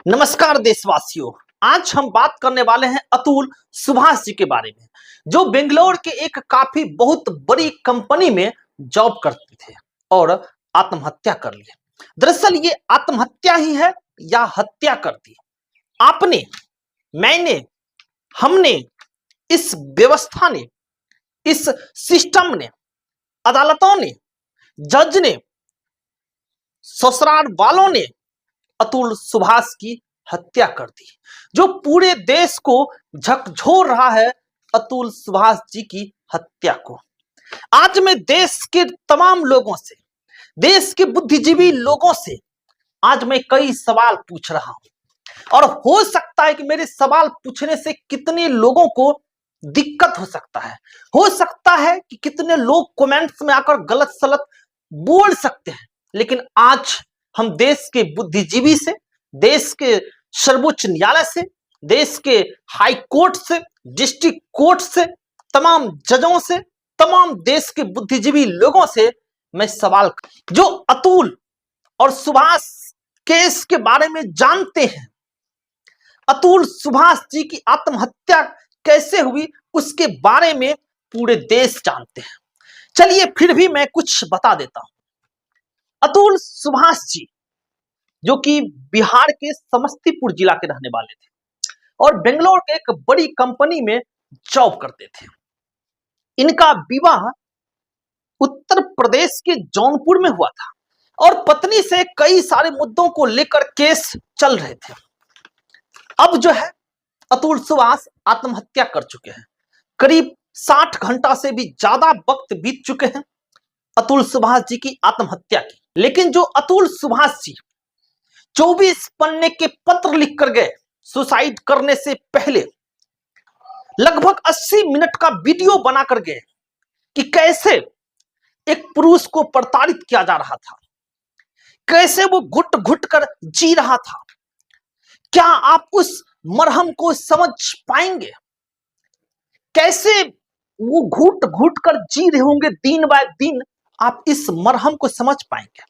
नमस्कार देशवासियों। आज हम बात करने वाले हैं अतुल सुभाष जी के बारे में, जो बेंगलोर के एक काफी बहुत बड़ी कंपनी में जॉब करते थे और आत्महत्या कर लिए। दरअसल ये आत्महत्या ही है या हत्या कर दी। आपने, मैंने, हमने, इस व्यवस्था ने, इस सिस्टम ने, अदालतों ने, जज ने, ससुराल वालों ने अतुल सुभाष की हत्या कर दी, जो पूरे देश को झकझोर रहा है अतुल सुभाष जी की हत्या को। आज मैं देश के तमाम लोगों से, देश के बुद्धिजीवी लोगों से आज मैं कई सवाल पूछ रहा हूं, और हो सकता है कि मेरे सवाल पूछने से कितने लोगों को दिक्कत हो सकता है कि कितने लोग कमेंट्स में आकर गलत सलत बोल सकते हैं, लेकिन आज हम देश के बुद्धिजीवी से, देश के सर्वोच्च न्यायालय से, देश के हाई कोर्ट से, डिस्ट्रिक्ट कोर्ट से, तमाम जजों से, तमाम देश के बुद्धिजीवी लोगों से मैं सवाल, जो अतुल और सुभाष केस के बारे में जानते हैं, अतुल सुभाष जी की आत्महत्या कैसे हुई उसके बारे में पूरे देश जानते हैं। चलिए फिर भी मैं कुछ बता देता हूं। अतुल सुभाष जी जो कि बिहार के समस्तीपुर जिला के रहने वाले थे और बेंगलोर के एक बड़ी कंपनी में जॉब करते थे। इनका विवाह उत्तर प्रदेश के जौनपुर में हुआ था और पत्नी से कई सारे मुद्दों को लेकर केस चल रहे थे। अब जो है अतुल सुभाष आत्महत्या कर चुके हैं। करीब 60 घंटा से भी ज्यादा वक्त बीत चुके हैं अतुल सुभाष जी की आत्महत्या की। लेकिन जो अतुल सुभाष जी 24 पन्ने के पत्र लिखकर गए सुसाइड करने से पहले, लगभग 80 मिनट का वीडियो बनाकर गए कि कैसे एक पुरुष को प्रताड़ित किया जा रहा था, कैसे वो घुट घुट कर जी रहा था। क्या आप उस मरहम को समझ पाएंगे? कैसे वो घुट घुट कर जी रहे होंगे दिन बाय दिन, आप इस मरहम को समझ पाएंगे?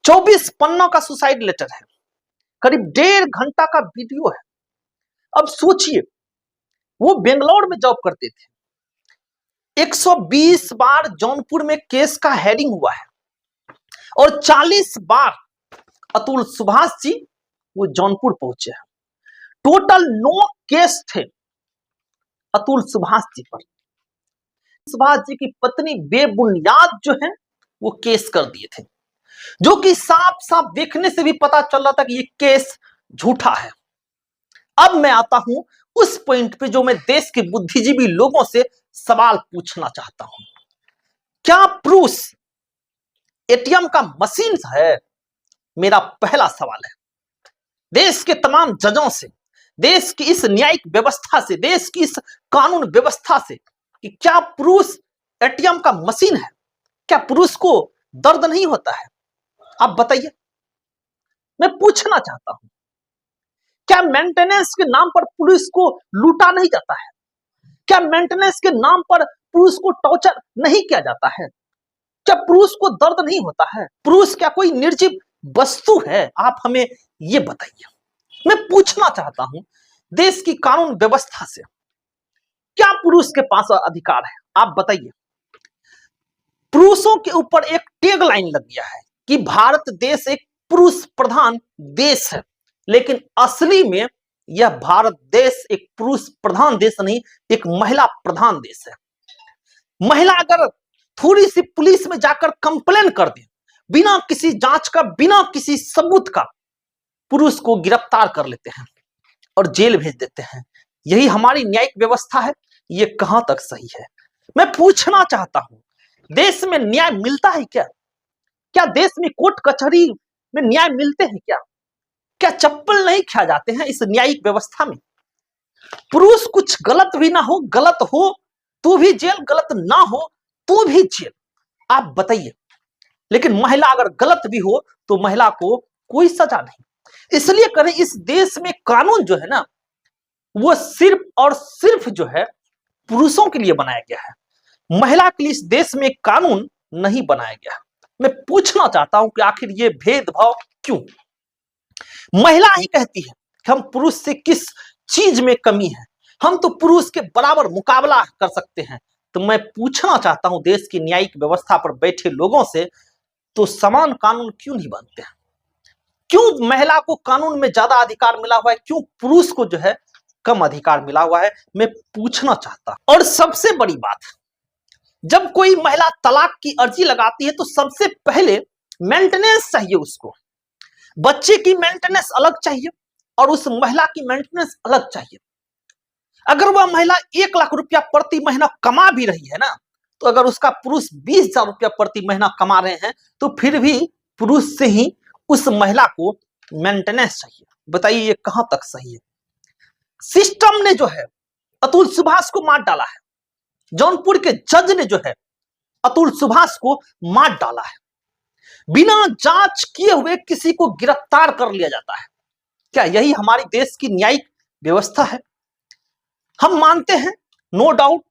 24 पन्नों का सुसाइड लेटर है, करीब 1.5 घंटा का वीडियो है। अब सोचिए, वो बेंगलोर में जॉब करते थे। 120 बार जौनपुर में केस का हेडिंग हुआ है और 40 बार अतुल सुभाष जी वो जौनपुर पहुंचे हैं। टोटल 9 केस थे अतुल सुभाष जी पर। सुभाष जी की पत्नी बेबुनियाद जो है वो केस कर दिए थे, जो कि साफ साफ देखने से भी पता चल रहा था कि ये केस झूठा है। अब मैं आता हूं उस पॉइंट पे जो मैं देश के बुद्धिजीवी लोगों से सवाल पूछना चाहता हूं। क्या पुरुष एटीएम का मशीन है? मेरा पहला सवाल है देश के तमाम जजों से, देश की इस न्यायिक व्यवस्था से, देश की इस कानून व्यवस्था से, कि क्या पुरुष एटीएम का मशीन है? क्या पुरुष को दर्द नहीं होता है? आप बताइए, मैं पूछना चाहता हूं। क्या मेंटेनेंस के नाम पर पुलिस को लूटा नहीं जाता है? क्या मेंटेनेंस के नाम पर पुरुष को टॉर्चर नहीं किया जाता है? क्या पुरुष को दर्द नहीं होता है? पुरुष क्या कोई निर्जीव वस्तु है? आप हमें यह बताइए। मैं पूछना चाहता हूं देश की कानून व्यवस्था से, क्या पुरुष के पास अधिकार है? आप बताइए। पुरुषों के ऊपर एक टैग लाइन लग गया है कि भारत देश एक पुरुष प्रधान देश है, लेकिन असली में यह भारत देश एक पुरुष प्रधान देश नहीं, एक महिला प्रधान देश है। महिला अगर थोड़ी सी पुलिस में जाकर कंप्लेन कर दे, बिना किसी जांच का, बिना किसी सबूत का, पुरुष को गिरफ्तार कर लेते हैं और जेल भेज देते हैं। यही हमारी न्यायिक व्यवस्था है। ये कहां तक सही है? मैं पूछना चाहता हूं, देश में न्याय मिलता है क्या? क्या देश में कोर्ट कचहरी में न्याय मिलते हैं क्या? क्या चप्पल नहीं खा जाते हैं इस न्यायिक व्यवस्था में? पुरुष कुछ गलत भी ना हो, गलत हो तो भी जेल, गलत ना हो तो भी जेल। आप बताइए। लेकिन महिला अगर गलत भी हो तो महिला को कोई सजा नहीं। इसलिए करें, इस देश में कानून जो है ना, वो सिर्फ और सिर्फ जो है पुरुषों के लिए बनाया गया है। महिला के लिए इस देश में कानून नहीं बनाया गया। मैं पूछना चाहता हूं कि आखिर ये भेदभाव क्यों? महिला ही कहती है कि हम पुरुष से किस चीज में कमी है, हम तो पुरुष के बराबर मुकाबला कर सकते हैं। तो मैं पूछना चाहता हूं देश की न्यायिक व्यवस्था पर बैठे लोगों से, तो समान कानून क्यों नहीं बनते हैं? क्यों महिला को कानून में ज्यादा अधिकार मिला हुआ है, क्यों पुरुष को जो है कम अधिकार मिला हुआ है? मैं पूछना चाहता। और सबसे बड़ी बात, जब कोई महिला तलाक की अर्जी लगाती है तो सबसे पहले मेंटेनेंस चाहिए उसको। बच्चे की मेंटेनेंस अलग चाहिए और उस महिला की मेंटेनेंस अलग चाहिए। अगर वह महिला 1 लाख रुपया प्रति महीना कमा भी रही है ना, तो अगर उसका पुरुष 20,000 रुपया प्रति महीना कमा रहे हैं तो फिर भी पुरुष से ही उस महिला को मेंटेनेंस चाहिए। बताइए ये कहां तक सही है? सिस्टम ने जो है अतुल सुभाष को मार डाला है। जौनपुर के जज ने जो है अतुल सुभाष को मार डाला है। बिना जांच किए हुए किसी को गिरफ्तार कर लिया जाता है। क्या यही हमारी देश की न्यायिक व्यवस्था है? हम मानते हैं नो डाउट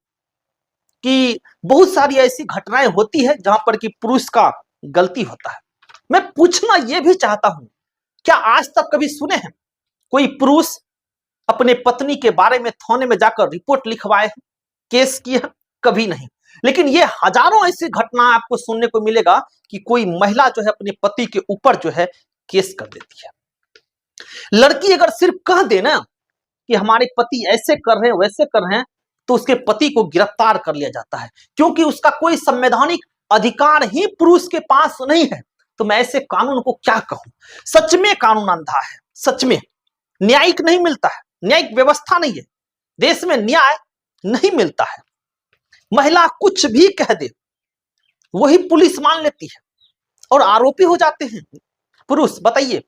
कि बहुत सारी ऐसी घटनाएं होती है जहां पर कि पुरुष का गलती होता है। मैं पूछना यह भी चाहता हूं, क्या आज तक कभी सुने हैं कोई पुरुष अपने पत्नी के बारे में थाने में जाकर रिपोर्ट लिखवाए हैं, केस किए हैं? कभी नहीं। लेकिन ये हजारों ऐसी घटना आपको सुनने को मिलेगा कि कोई महिला जो है अपने पति के ऊपर जो है केस कर देती है। लड़की अगर सिर्फ कह दे ना कि हमारे पति ऐसे कर रहे हैं वैसे कर रहे हैं, तो उसके पति को गिरफ्तार कर लिया जाता है, क्योंकि उसका कोई संवैधानिक अधिकार ही पुरुष के पास नहीं है। तो मैं ऐसे कानून को क्या कहूं? सच में कानून अंधा है, सच में न्यायिक नहीं मिलता है, न्यायिक व्यवस्था नहीं है, देश में न्याय नहीं मिलता है। महिला कुछ भी कह दे वही पुलिस मान लेती है और आरोपी हो जाते हैं पुरुष। बताइए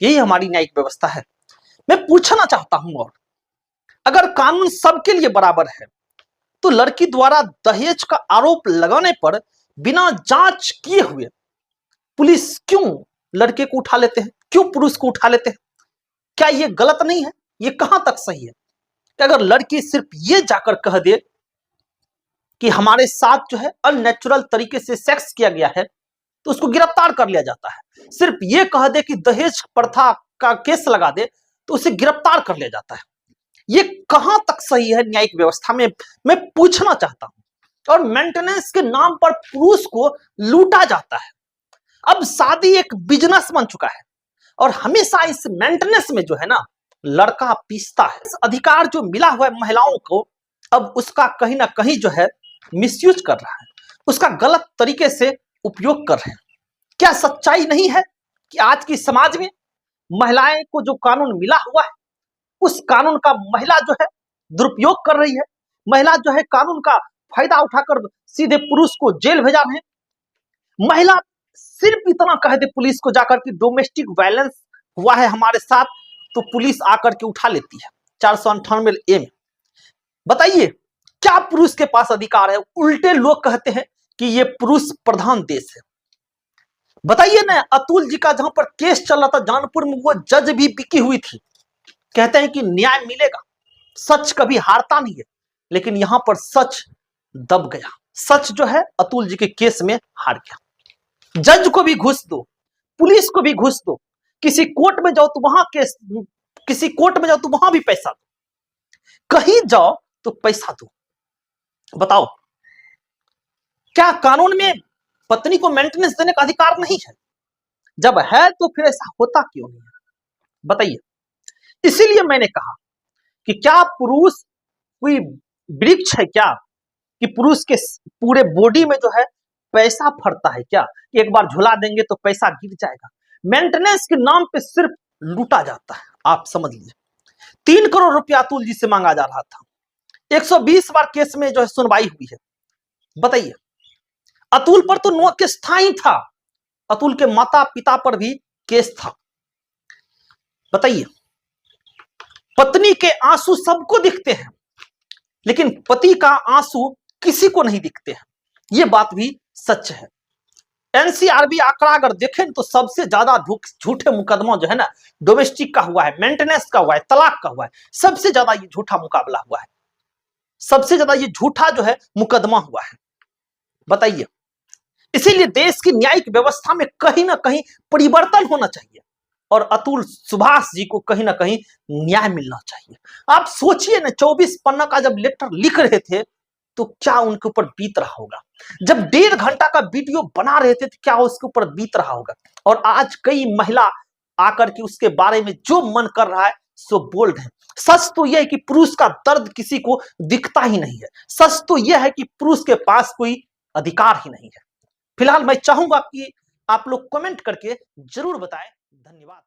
यही हमारी न्यायिक व्यवस्था है? मैं पूछना चाहता हूं, और अगर कानून सबके लिए बराबर है तो लड़की द्वारा दहेज का आरोप लगाने पर बिना जांच किए हुए पुलिस क्यों लड़के को उठा लेते हैं, क्यों पुरुष को उठा लेते हैं? क्या यह गलत नहीं है? यह कहां तक सही है कि अगर लड़की सिर्फ ये जाकर कह दे कि हमारे साथ जो है अननेचुरल तरीके से सेक्स किया गया है, तो उसको गिरफ्तार कर लिया जाता है। सिर्फ ये कह दे कि दहेज प्रथा का केस लगा दे तो उसे गिरफ्तार कर लिया जाता है। ये कहां तक सही है न्यायिक व्यवस्था में? मैं पूछना चाहता हूं। और मेंटेनेंस के नाम पर पुरुष को लूटा जाता है। अब शादी एक बिजनेस बन चुका है और हमेशा इस मेंटेनेंस में जो है ना लड़का पीसता है। इस अधिकार जो मिला हुआ है महिलाओं को, अब उसका कहीं ना कहीं जो है मिसयूज कर रहा है, उसका गलत तरीके से उपयोग कर रहे हैं। क्या सच्चाई नहीं है कि आज की समाज में महिलाएं को जो कानून मिला हुआ है उस कानून का महिला जो है दुरुपयोग कर रही है? महिला जो है कानून का फायदा उठाकर सीधे पुरुष को जेल भेजा रहे हैं। महिला सिर्फ इतना कह दे पुलिस को जाकर कि डोमेस्टिक वायलेंस हुआ है हमारे साथ, तो पुलिस आकर के उठा लेती है 498 ए में। बताइए क्या पुरुष के पास अधिकार है? उल्टे लोग कहते हैं कि ये पुरुष प्रधान देश है। बताइए ना, अतुल जी का जहां पर केस चल रहा था जानपुर में, वो जज भी बिकी हुई थी। कहते हैं कि न्याय मिलेगा, सच कभी हारता नहीं है, लेकिन यहां पर सच दब गया। सच जो है अतुल जी के केस में हार गया। जज को भी घूस दो, पुलिस को भी घूस दो, किसी कोर्ट में जाओ तो वहां केस, किसी कोर्ट में जाओ तो वहां भी पैसा दो, कहीं जाओ तो पैसा दो। बताओ क्या कानून में पत्नी को मेंटेनेंस देने का अधिकार नहीं है? जब है तो फिर ऐसा होता क्यों नहीं है? बताइए। इसीलिए मैंने कहा कि क्या पुरुष कोई वृक्ष है क्या कि पुरुष के पूरे बॉडी में जो है पैसा फरता है क्या? एक बार झुला देंगे तो पैसा गिर जाएगा। मेंटेनेंस के नाम पे सिर्फ लूटा जाता है। आप समझ लीजिए 3 करोड़ रुपया अतुल जी से मांगा जा रहा था। 120 बार केस में जो है सुनवाई हुई है। बताइए अतुल पर तो नो केस था ही था, अतुल के माता पिता पर भी केस था। बताइए पत्नी के आंसू सबको दिखते हैं, लेकिन पति का आंसू किसी को नहीं दिखते हैं। यह बात भी सच है। एनसीआरबी आंकड़ा अगर देखें तो सबसे ज्यादा झूठे मुकदमा जो है ना डोमेस्टिक का हुआ है, मेंटेनेंस का हुआ है, तलाक का हुआ है। सबसे ज्यादा ये झूठा मुकाबला हुआ है, सबसे ज्यादा ये झूठा जो है मुकदमा हुआ है। बताइए इसीलिए देश की न्यायिक व्यवस्था में कहीं ना कहीं परिवर्तन होना चाहिए। और अतुल सुभाष जी को कहीं ना कहीं न्याय मिलना चाहिए। आप सोचिए ना, 24 पन्ना का जब लेटर लिख रहे थे तो क्या उनके ऊपर बीत रहा होगा। जब 1.5 घंटा का वीडियो बना रहे थे तो क्या उसके ऊपर बीत रहा होगा। और आज कई महिला आकर के उसके बारे में जो मन कर रहा है सो बोल रहे हैं। सच तो यह है कि पुरुष का दर्द किसी को दिखता ही नहीं है। सच तो यह है कि पुरुष के पास कोई अधिकार ही नहीं है। फिलहाल मैं चाहूंगा कि आप लोग कमेंट करके जरूर बताएं। धन्यवाद।